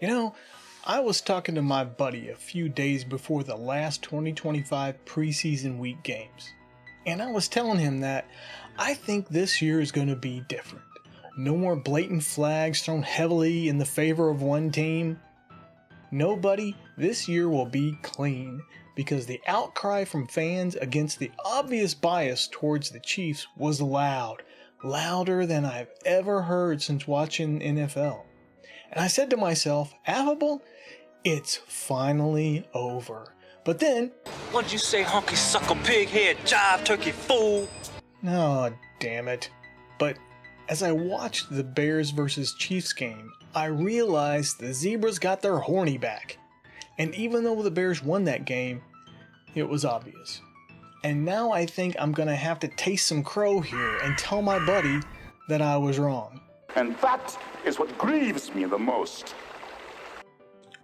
You know, I was talking to my buddy a few days before the last 2025 preseason week games, and I was telling him that I think this year is going to be different. No more blatant flags thrown heavily in the favor of one team. No, buddy, this year will be clean because the outcry from fans against the obvious bias towards the Chiefs was loud, louder than I've ever heard since watching NFL. And I said to myself, affable, it's finally over. But then, What'd you say, honky suckle pig head jive turkey fool? oh, damn it. But as I watched the Bears vs. Chiefs game, I realized the Zebras got their horny back. And even though the Bears won that game, it was obvious. And now I think I'm gonna have to taste some crow here and tell my buddy that I was wrong. And that is what grieves me the most.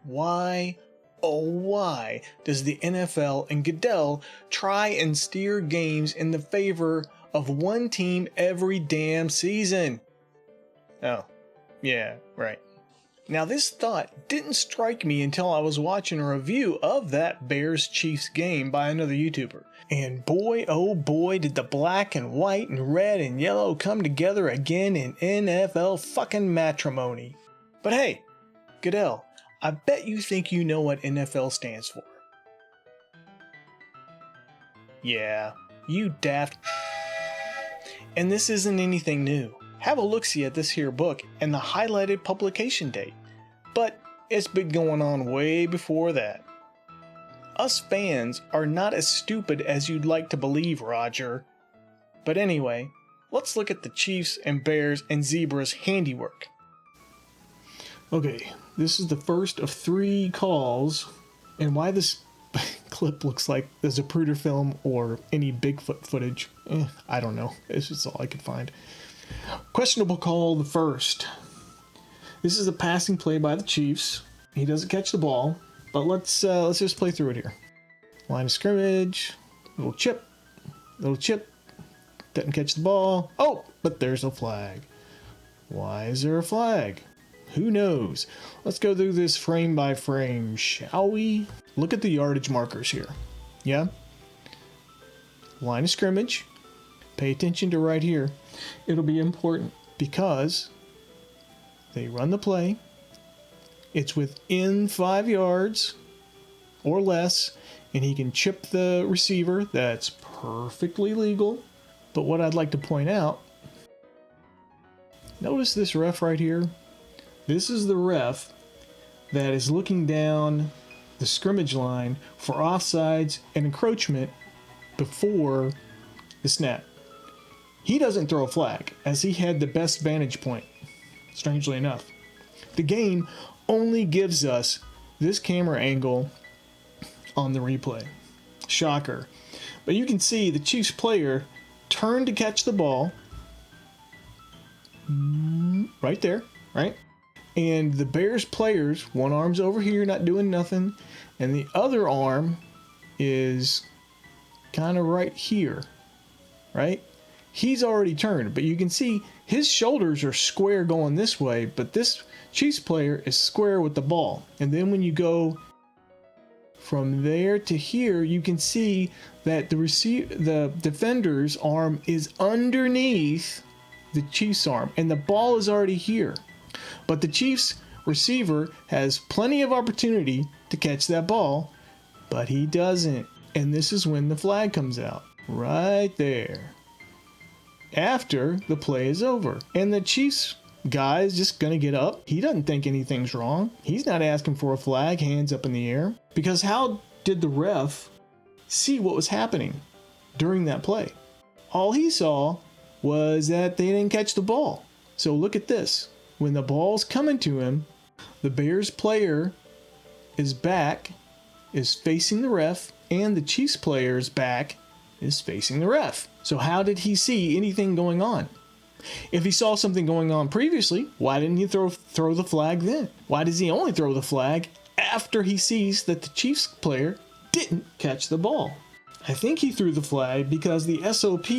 Why, oh why, does the NFL and Goodell try and steer games in the favor of one team every damn season? Oh, yeah, right. Now this thought didn't strike me until I was watching a review of that Bears-Chiefs game by another YouTuber. And boy, oh boy, did the black and white and red and yellow come together again in NFL fucking matrimony. But hey, Goodell, I bet you think you know what NFL stands for. Yeah, you daft. And this isn't anything new. Have a look-see at this here book and the highlighted publication date. But it's been going on way before that. Us fans are not as stupid as you'd like to believe, Roger. But anyway, let's look at the Chiefs and Bears and Zebras' handiwork. Okay, this is the first of 3 calls, and why this clip looks like the Zapruder film or any Bigfoot footage, I don't know. It's just all I could find. Questionable call, the first. This is a passing play by the Chiefs. He doesn't catch the ball, but let's just play through it here. Line of scrimmage, little chip, doesn't catch the ball. Oh, but there's a flag. Why is there a flag? Who knows? Let's go through this frame by frame, shall we? Look at the yardage markers here. Yeah? Line of scrimmage. Pay attention to right here. It'll be important because they run the play. It's within 5 yards or less, and he can chip the receiver. That's perfectly legal. But what I'd like to point out, notice this ref right here. This is the ref that is looking down the scrimmage line for offsides and encroachment before the snap. He doesn't throw a flag, as he had the best vantage point, strangely enough. The game only gives us this camera angle on the replay. Shocker. But you can see the Chiefs player turned to catch the ball. Right there, right? And the Bears players, one arm's over here not doing nothing, and the other arm is kind of right here, right? He's already turned, but you can see his shoulders are square going this way, but this Chiefs player is square with the ball. And then when you go from there to here, you can see that the defender's arm is underneath the Chiefs' arm, and the ball is already here. But the Chiefs receiver has plenty of opportunity to catch that ball, but he doesn't. And this is when the flag comes out, right there, after the play is over. And the Chiefs guy is just going to get up. He doesn't think anything's wrong. He's not asking for a flag, hands up in the air. Because how did the ref see what was happening during that play? All he saw was that they didn't catch the ball. So look at this. When the ball's coming to him, the Bears player is back, is facing the ref, and the Chiefs player's back is facing the ref. So how did he see anything going on? If he saw something going on previously, why didn't he throw the flag then? Why does he only throw the flag after he sees that the Chiefs player didn't catch the ball? I think he threw the flag because the SOP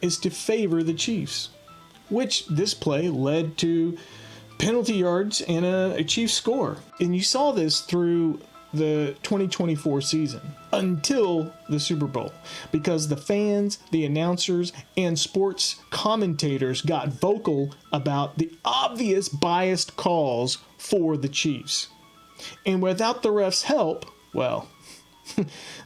is to favor the Chiefs, which this play led to penalty yards and a Chiefs score. And you saw this through the 2024 season until the Super Bowl, because the fans, the announcers, and sports commentators got vocal about the obvious biased calls for the Chiefs. And without the refs' help, well,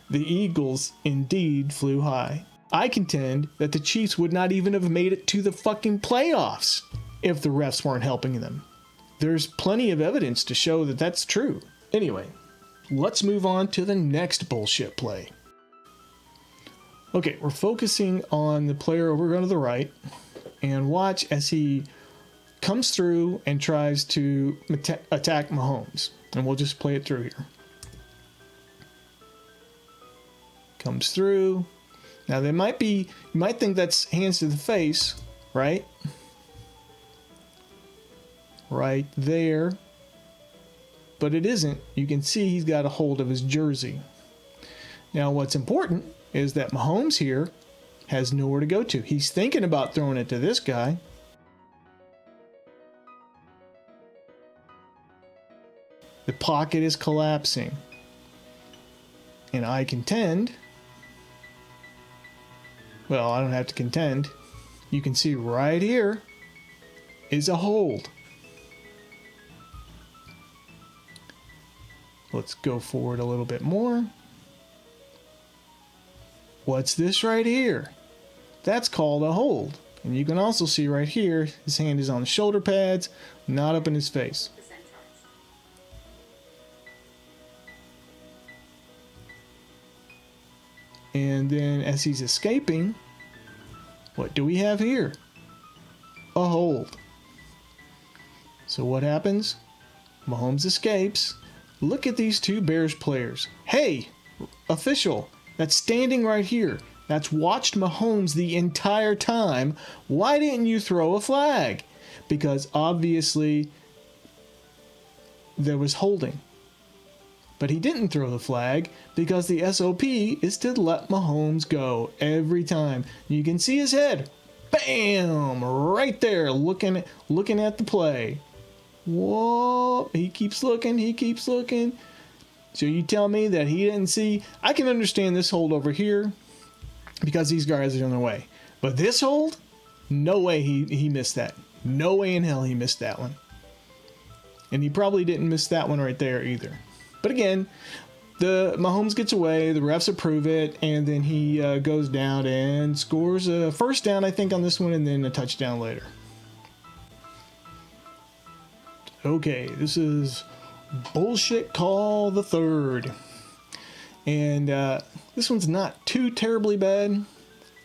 the Eagles indeed flew high. I contend that the Chiefs would not even have made it to the fucking playoffs if the refs weren't helping them. There's plenty of evidence to show that that's true. Anyway, let's move on to the next bullshit play. Okay, we're focusing on the player over to the right, and watch as he comes through and tries to attack Mahomes. And we'll just play it through here. Comes through. Now you might think that's hands to the face, right? Right there. But it isn't. You can see he's got a hold of his jersey. Now what's important is that Mahomes here has nowhere to go to. He's thinking about throwing it to this guy. The pocket is collapsing. And I contend, well, I don't have to contend. You can see right here is a hold. Let's go forward a little bit more. What's this right here? That's called a hold. And you can also see right here, his hand is on the shoulder pads, not up in his face. And then as he's escaping, what do we have here? A hold. So what happens? Mahomes escapes. Look at these two Bears players. Hey, official, that's standing right here. That's watched Mahomes the entire time. Why didn't you throw a flag? Because obviously there was holding. But he didn't throw the flag because the SOP is to let Mahomes go every time. You can see his head. Bam! Right there, looking at the play. Whoa! He keeps looking. He keeps looking. So you tell me that he didn't see? I can understand this hold over here because these guys are on their way. But this hold? No way he missed that. No way in hell he missed that one. And he probably didn't miss that one right there either. But again, the Mahomes gets away, the refs approve it, and then he goes down and scores a first down, I think, on this one, and then a touchdown later. Okay, this is bullshit call the third. And this one's not too terribly bad,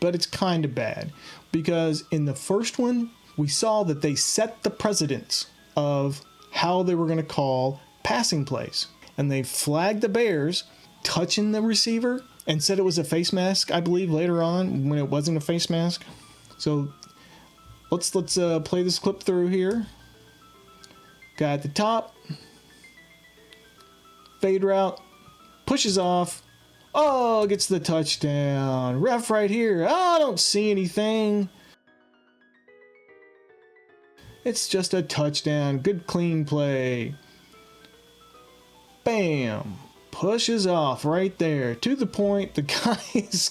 but it's kind of bad. Because in the first one, we saw that they set the precedence of how they were going to call passing plays. And they flagged the Bears touching the receiver and said it was a face mask, I believe, later on when it wasn't a face mask. So let's play this clip through here. Guy at the top. Fade route. Pushes off. Oh, gets the touchdown. Ref right here. Oh, I don't see anything. It's just a touchdown. Good clean play. Bam! Pushes off right there. To the point, the guy is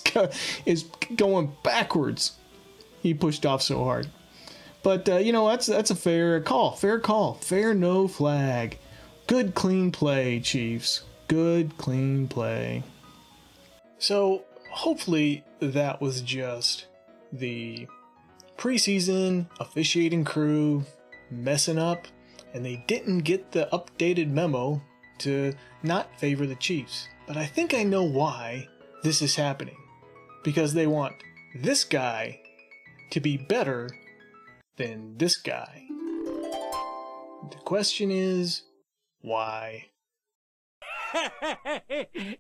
going backwards. He pushed off so hard. But, that's a fair call. Fair call. Fair no flag. Good clean play, Chiefs. Good clean play. So, hopefully that was just the preseason officiating crew messing up, and they didn't get the updated memo to not favor the Chiefs. But I think I know why this is happening. Because they want this guy to be better than this guy. The question is, why?